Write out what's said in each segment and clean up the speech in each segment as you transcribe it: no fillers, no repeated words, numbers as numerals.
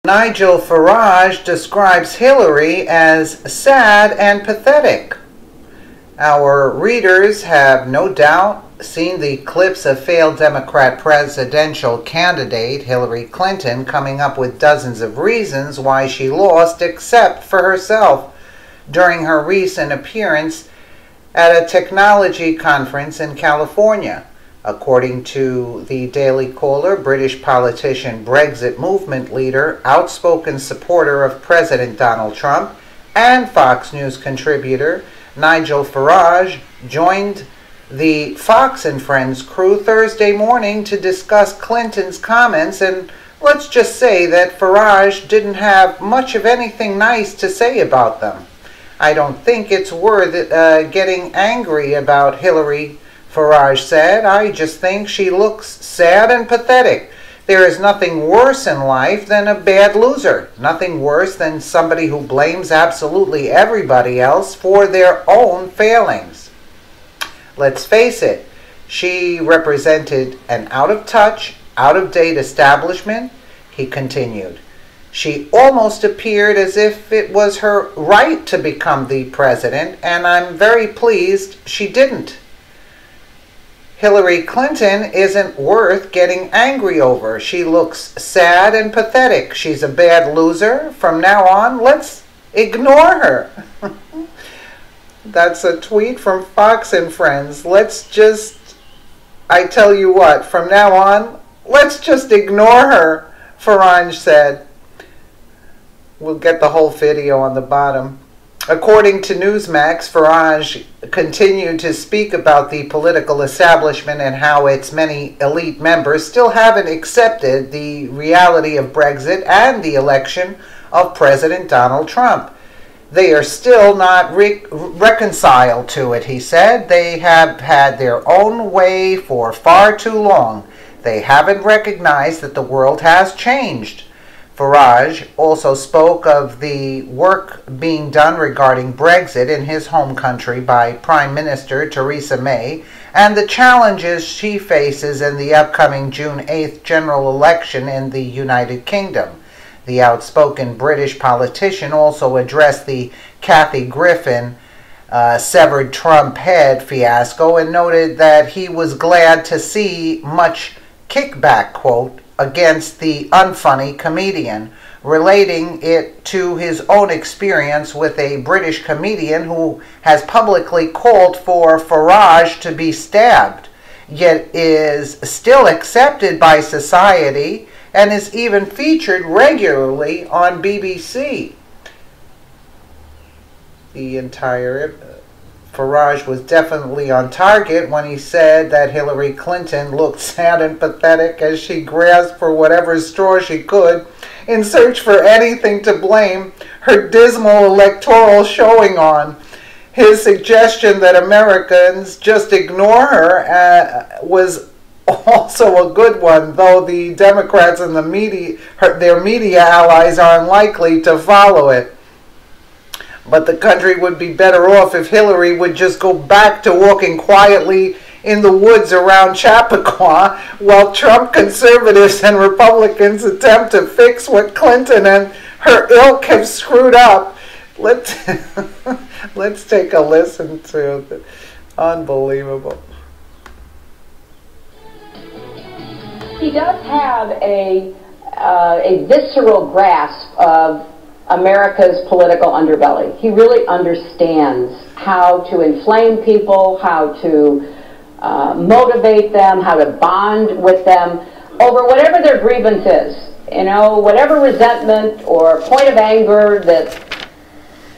Nigel Farage describes Hillary as sad and pathetic. Our readers have no doubt seen the clips of failed Democrat presidential candidate Hillary Clinton coming up with dozens of reasons why she lost except for herself during her recent appearance at a technology conference in California. According to the Daily Caller, British politician, Brexit movement leader, outspoken supporter of President Donald Trump, and Fox News contributor Nigel Farage joined the Fox and Friends crew Thursday morning to discuss Clinton's comments, and let's just say that Farage didn't have much of anything nice to say about them. I don't think it's worth getting angry about Hillary, Farage said. I just think she looks sad and pathetic. There is nothing worse in life than a bad loser. Nothing worse than somebody who blames absolutely everybody else for their own failings. Let's face it, she represented an out-of-touch, out-of-date establishment, he continued. She almost appeared as if it was her right to become the president, and I'm very pleased she didn't. Hillary Clinton isn't worth getting angry over. She looks sad and pathetic. She's a bad loser. From now on, let's ignore her. That's a tweet from Fox and Friends. I tell you what, from now on, let's just ignore her, Farage said. We'll get the whole video on the bottom. According to Newsmax, Farage continued to speak about the political establishment and how its many elite members still haven't accepted the reality of Brexit and the election of President Donald Trump. They are still not reconciled to it, he said. They have had their own way for far too long. They haven't recognized that the world has changed. Farage also spoke of the work being done regarding Brexit in his home country by Prime Minister Theresa May and the challenges she faces in the upcoming June 8th general election in the United Kingdom. The outspoken British politician also addressed the Kathy Griffin severed Trump head fiasco and noted that he was glad to see much kickback, quote, against the unfunny comedian, relating it to his own experience with a British comedian who has publicly called for Farage to be stabbed, yet is still accepted by society and is even featured regularly on BBC. Farage was definitely on target when he said that Hillary Clinton looked sad and pathetic as she grasped for whatever straw she could in search for anything to blame her dismal electoral showing on. His suggestion that Americans just ignore her was also a good one, though the Democrats and their media allies are unlikely to follow it. But the country would be better off if Hillary would just go back to walking quietly in the woods around Chappaqua while Trump conservatives and Republicans attempt to fix what Clinton and her ilk have screwed up. Let's take a listen to it. Unbelievable. He does have a visceral grasp of America's political underbelly. He really understands how to inflame people, how to motivate them, how to bond with them over whatever their grievance is. You know, whatever resentment or point of anger that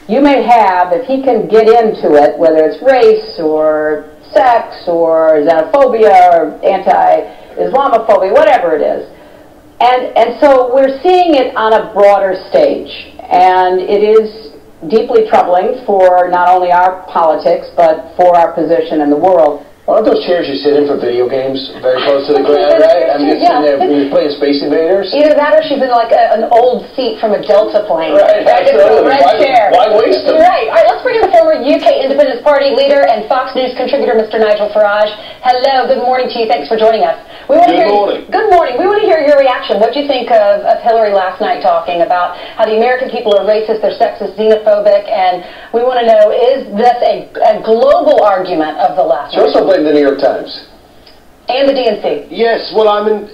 you may have, if he can get into it, whether it's race or sex or xenophobia or anti-Islamophobia, whatever it is. And so we're seeing it on a broader stage. And it is deeply troubling for not only our politics, but for our position in the world. Aren't those chairs you sit in for video games very close to the ground, right? I mean, you're sitting there when you're playing Space Invaders. Either that or she's in like an old seat from a Delta plane. Right, absolutely. Why waste them? Right. All right, let's bring in the former UK Independence Party leader and Fox News contributor, Mr. Nigel Farage. Hello, good morning to you. Thanks for joining us. Good morning. Good morning. We want to hear your reaction. What do you think of Hillary last night talking about how the American people are racist, they're sexist, xenophobic, and we want to know, is this a global argument of the left? She also blamed the New York Times. And the DNC. Yes, well, I mean,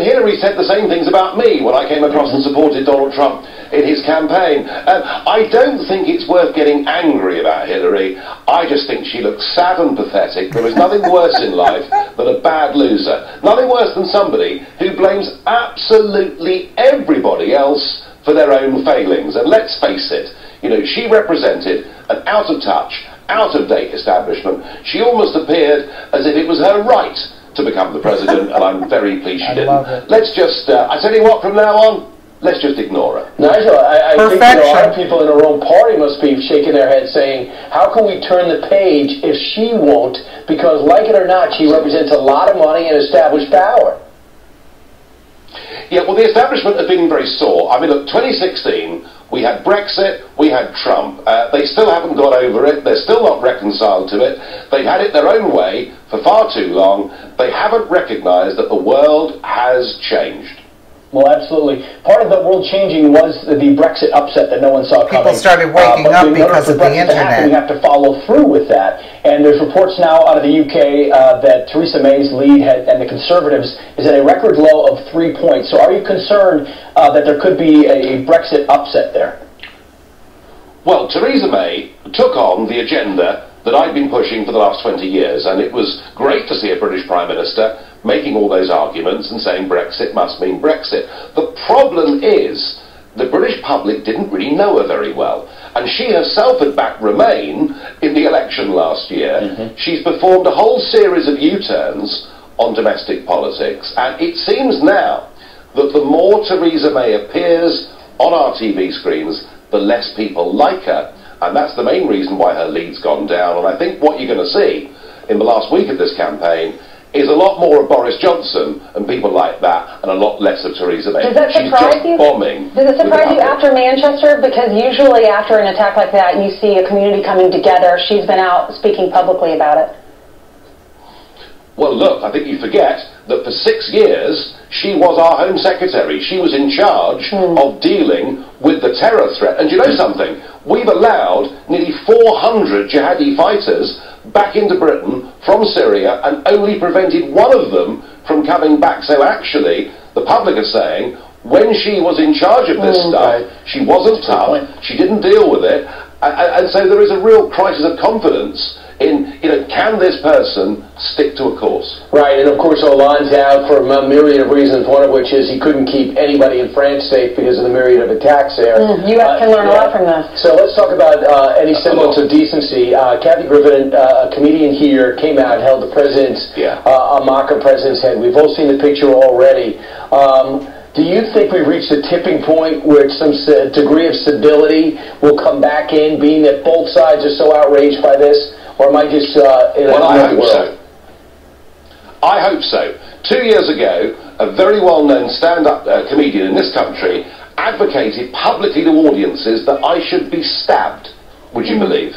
Hillary said the same things about me when I came across and supported Donald Trump in his campaign. I don't think it's worth getting angry about Hillary. I just think she looks sad and pathetic. There is nothing worse in life than a bad loser. Nothing worse than somebody who blames absolutely everybody else for their own failings. And let's face it, you know, she represented an out-of-touch, out-of-date establishment. She almost appeared as if it was her right to become the president, and I'm very pleased she didn't. Let's just, I tell you what, from now on, let's just ignore her. Nigel, I think a lot of people in her own party must be shaking their heads saying, how can we turn the page if she won't? Because, like it or not, she represents a lot of money and established power. Yeah, well, the establishment has been very sore. I mean, look, 2016, we had Brexit, we had Trump. They still haven't got over it. They're still not reconciled to it. They've had it their own way for far too long. They haven't recognised that the world has changed. Well, absolutely. Part of the world changing was the Brexit upset that no one saw coming. People started waking up because of the internet. We have to follow through with that. And there's reports now out of the UK that Theresa May's lead and the Conservatives is at a record low of 3 points. So are you concerned that there could be a Brexit upset there? Well, Theresa May took on the agenda that I've been pushing for the last 20 years, and it was great to see a British Prime Minister making all those arguments and saying Brexit must mean Brexit. The problem is the British public didn't really know her very well, and she herself had backed Remain in the election last year. She's performed a whole series of U-turns on domestic politics, and it seems now that the more Theresa May appears on our TV screens, the less people like her. And that's the main reason why her lead's gone down. And I think what you're going to see in the last week of this campaign is a lot more of Boris Johnson and people like that, and a lot less of Theresa May. Does that surprise you? Bombing. Does it surprise you after Manchester? Because usually after an attack like that, you see a community coming together. She's been out speaking publicly about it. Well, look, I think you forget that for 6 years, she was our Home Secretary. She was in charge of dealing with the terror threat. And you know something? We've allowed nearly 400 jihadi fighters back into Britain from Syria and only prevented one of them from coming back. So actually, the public are saying, when she was in charge of this stuff, she wasn't tough, she didn't deal with it, and so there is a real crisis of confidence in, you know, can this person stick to a course? Right, and of course Hollande's out for a myriad of reasons, one of which is he couldn't keep anybody in France safe because of the myriad of attacks there. You can learn a lot from this. So let's talk about any semblance of decency. Kathy Griffin, a comedian here, came out and held the president's, a mock of president's head. We've all seen the picture already. Do you think we've reached a tipping point where some degree of civility will come back in, being that both sides are so outraged by this? Or am I just in well, I hope world? so. I hope so. 2 years ago, a very well-known stand-up comedian in this country advocated publicly to audiences that I should be stabbed. Would you believe?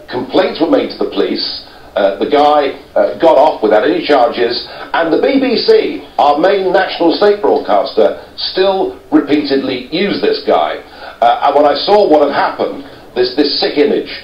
Complaints were made to the police. The guy got off without any charges, and the BBC, our main national state broadcaster, still repeatedly used this guy. And when I saw what had happened, this sick image,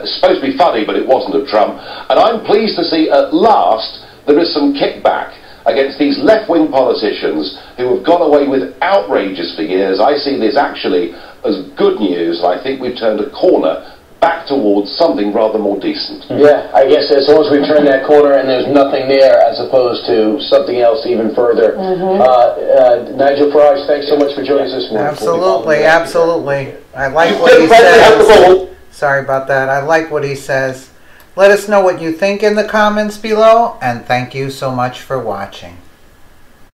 supposed to be funny, but it wasn't, of Trump, and I'm pleased to see at last there is some kickback against these left-wing politicians who have gone away with outrages for years. I see this actually as good news, and I think we've turned a corner back towards something rather more decent. Yeah, I guess as long as we turn that corner and there's nothing there as opposed to something else even further. Nigel Farage, thanks so much for joining us this morning. Absolutely, absolutely. I like what he says. Sorry about that. I like what he says. Let us know what you think in the comments below, and thank you so much for watching.